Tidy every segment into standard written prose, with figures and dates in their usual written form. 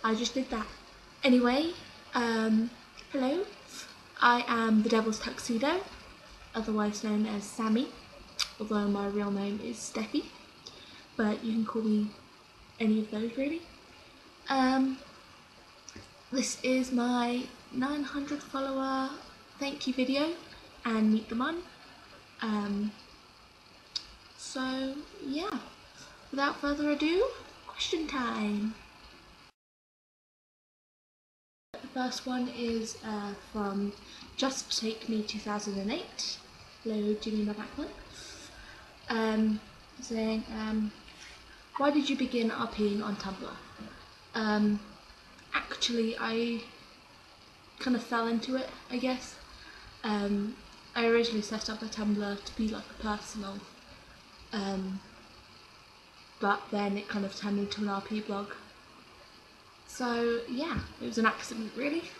I just did that. Anyway, hello. I am the Devil's Tuxedo, otherwise known as Sammy, although my real name is Steffi, but you can call me any of those really. This is my 900 follower thank you video and Meet the Mun. So yeah, without further ado, question time. The first one is from Just Take Me 2008. Hello, do you mean that one? Saying, why did you begin RPing on Tumblr? Actually, I kind of fell into it, I guess. I originally set up a Tumblr to be like a personal, but then it kind of turned into an RP blog. So yeah, it was an accident really.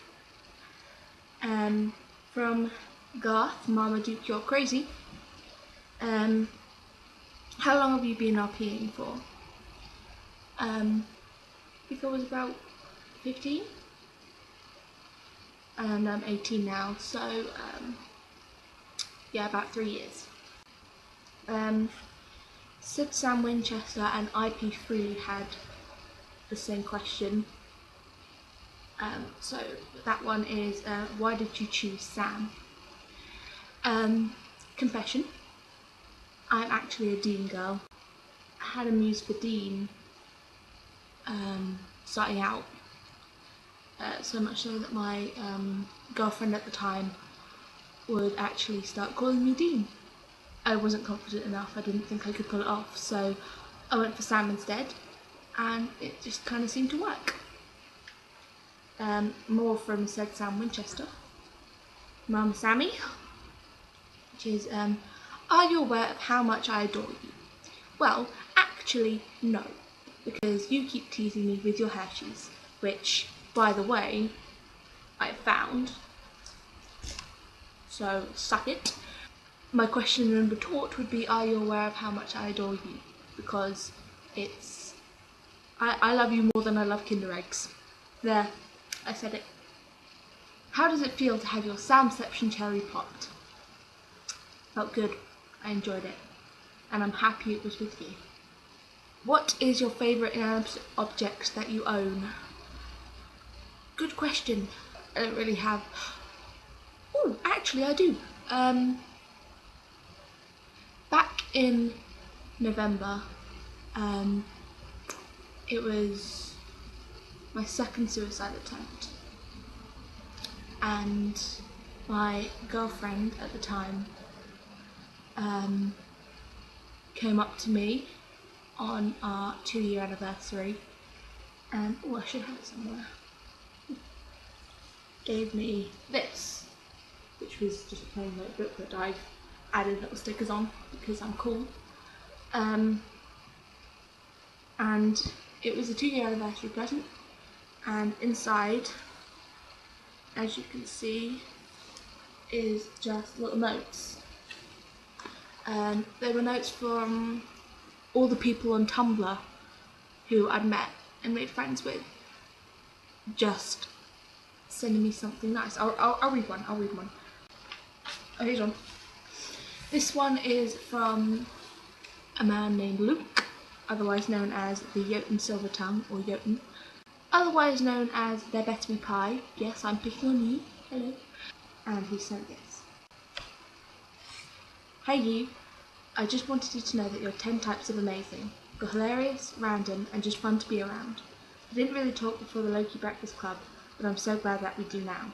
From Garth, Marmaduke, you're crazy. How long have you been RPing for? I think I was about 15 and I'm 18 now, so yeah, about 3 years. Sid Sam Winchester and IP3 had the same question. So that one is, why did you choose Sam? Confession, I'm actually a Dean girl. I had a muse for Dean starting out, so much so that my girlfriend at the time would actually start calling me Dean. I wasn't confident enough, I didn't think I could pull it off, so I went for Sam instead, and it just kind of seemed to work. More from Said Sam Winchester. Mum Sammy, which is, are you aware of how much I adore you? Well, actually, no, because you keep teasing me with your Hershey's, which, by the way, I found, so suck it. My question and retort would be, are you aware of how much I adore you? Because it's, I love you more than I love Kinder Eggs. There, I said it. How does it feel to have your Samception cherry popped? Felt good, I enjoyed it, and I'm happy it was with you. What is your favourite inanimate object that you own? Good question. I don't really have. Oh, actually I do. Back in November, it was my second suicide attempt, and my girlfriend at the time came up to me on our 2-year anniversary and, oh, I should have it somewhere, gave me this, which was just a plain notebook that I've added little stickers on because I'm cool. And it was a 2-year anniversary present, and inside, as you can see, is just little notes. They were notes from all the people on Tumblr who I'd met and made friends with, just sending me something nice. I'll read one. Oh, here's one. This one is from a man named Luke, otherwise known as the Jotun Silvertongue, or Jotun, otherwise known as There Better Be Pie. Yes, I'm picking on you. Hello. And he sent this. Hey you, I just wanted you to know that you're 10 types of amazing. You're hilarious, random, and just fun to be around. I didn't really talk before the Loki Breakfast Club, but I'm so glad that we do now.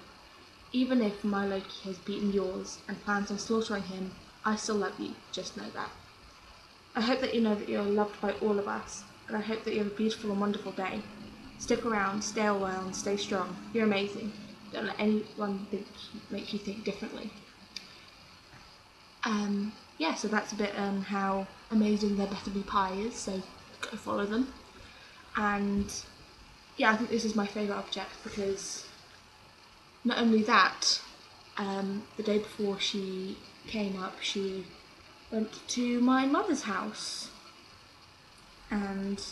Even if my Loki has beaten yours and plans on slaughtering him, I still love you, just know that. I hope that you know that you're loved by all of us, and I hope that you have a beautiful and wonderful day. Stick around, stay well, and stay strong. You're amazing. Don't let anyone make you think differently. Yeah, so that's a bit how amazing There Better Be Pie is, so go follow them. And yeah, I think this is my favourite object because not only that, the day before she came up, she went to my mother's house, and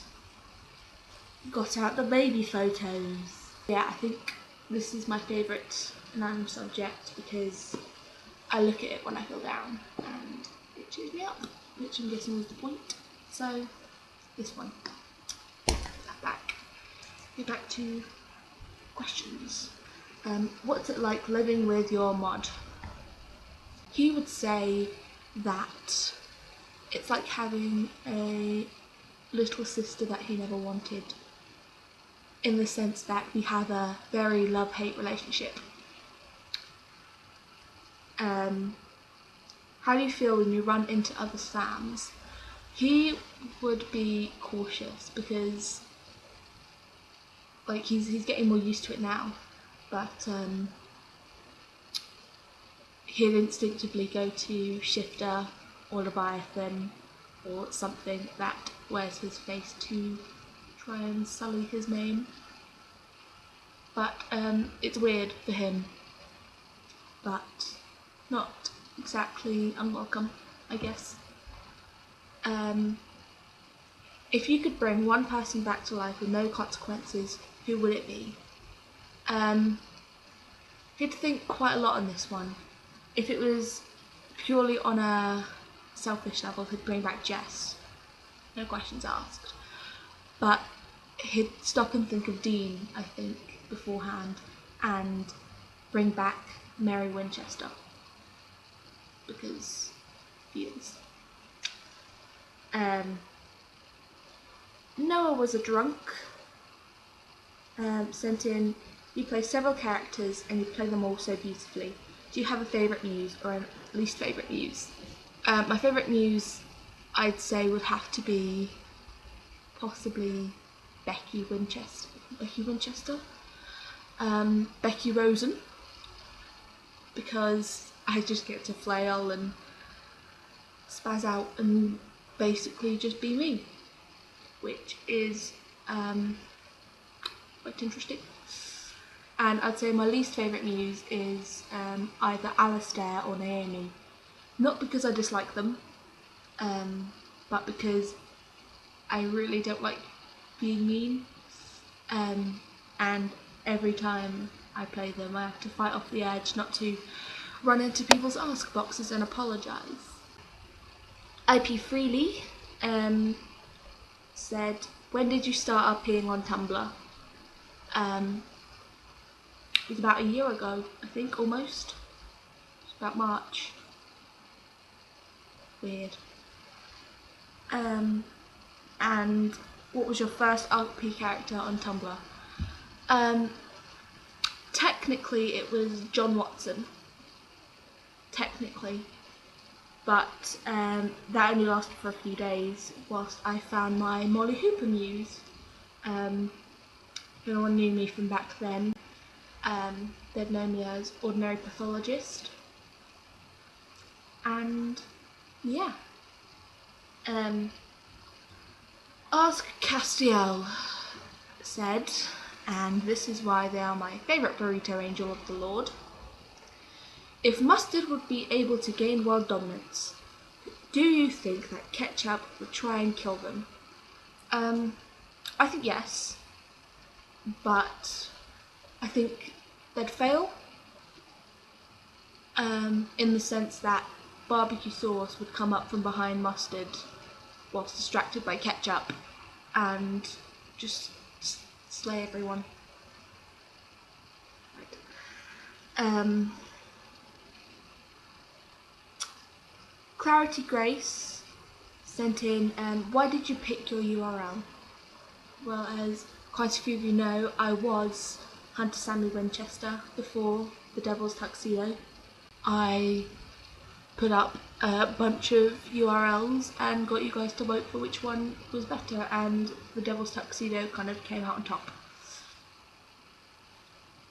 got out the baby photos. Yeah, I think this is my favourite random subject because I look at it when I feel down and it cheers me up, which I'm guessing was the point. So, this one. Put that back. Go back to questions. What's it like living with your mod? He would say that it's like having a little sister that he never wanted, in the sense that we have a very love-hate relationship. How do you feel when you run into other Sams? He would be cautious because like he's getting more used to it now, but he'd instinctively go to Shifter or Leviathan or something that wears his face to try and sully his name. But it's weird for him, but not exactly unwelcome, I guess. If you could bring one person back to life with no consequences, who would it be? He'd think quite a lot on this one. If it was purely on a selfish level, he'd bring back Jess. No questions asked. But he'd stop and think of Dean, I think, beforehand, and bring back Mary Winchester. Because he is. Noah was a drunk. Sent in, you play several characters and you play them all so beautifully. Do you have a favourite muse or a least favourite muse? My favourite muse, I'd say, would have to be possibly Becky Winchester. Becky Rosen, because I just get to flail and spaz out and basically just be me, which is quite interesting. And I'd say my least favourite muse is either Alistair or Naomi. Not because I dislike them, but because I really don't like being mean. And every time I play them, I have to fight off the urge not to run into people's ask boxes and apologise. IP Freely said, when did you start RPing on Tumblr? It was about a year ago, I think, almost. It's about March. Weird. And what was your first RP character on Tumblr? Technically it was John Watson. Technically. But that only lasted for a few days whilst I found my Molly Hooper muse. If anyone knew me from back then, they'd know me as Ordinary Pathologist. And yeah. Ask Castiel said, and this is why they are my favourite burrito angel of the Lord. If Mustard would be able to gain world dominance, do you think that Ketchup would try and kill them? I think yes, but I think they'd fail, in the sense that barbecue sauce would come up from behind Mustard whilst distracted by Ketchup and just slay everyone. Right. Clarity Grace sent in, why did you pick your URL? Well, as quite a few of you know, I was Hunter Sammy Winchester before The Devil's Tuxedo. I put up a bunch of URLs and got you guys to vote for which one was better, and The Devil's Tuxedo kind of came out on top.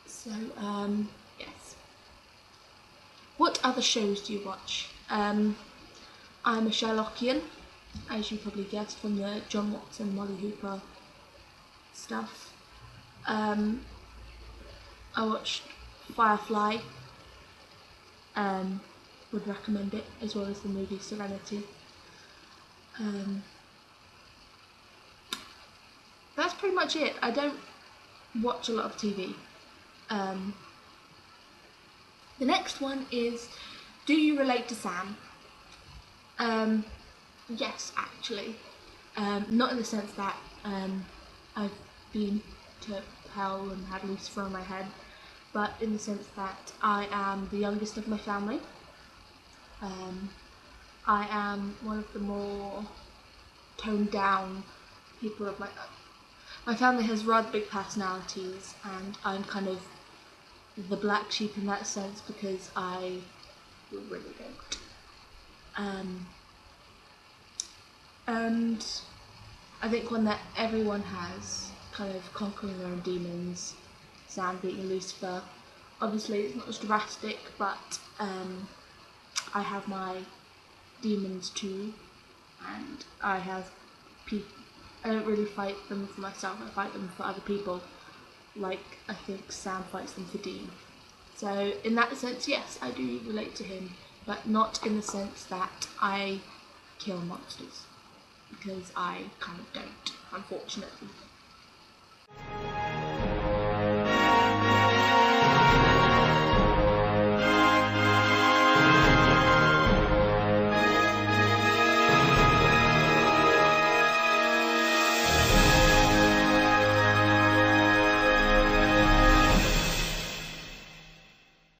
So, yes. What other shows do you watch? I'm a Sherlockian, as you probably guessed from the John Watson, Molly Hooper stuff. I watched Firefly, would recommend it, as well as the movie Serenity. that's pretty much it. I don't watch a lot of TV. The next one is, do you relate to Sam? Yes, actually. Not in the sense that I've been to hell and had leaves thrown my head, but in the sense that I am the youngest of my family. I am one of the more toned down people of my family has rather big personalities, and I'm kind of the black sheep in that sense because I really don't. And I think one that everyone has, kind of conquering their own demons, Sam being Lucifer. Obviously it's not as drastic, but I have my demons too, and I don't really fight them for myself, I fight them for other people, like I think Sam fights them for Dean. So in that sense, yes, I do relate to him, but not in the sense that I kill monsters, because I kind of don't, unfortunately.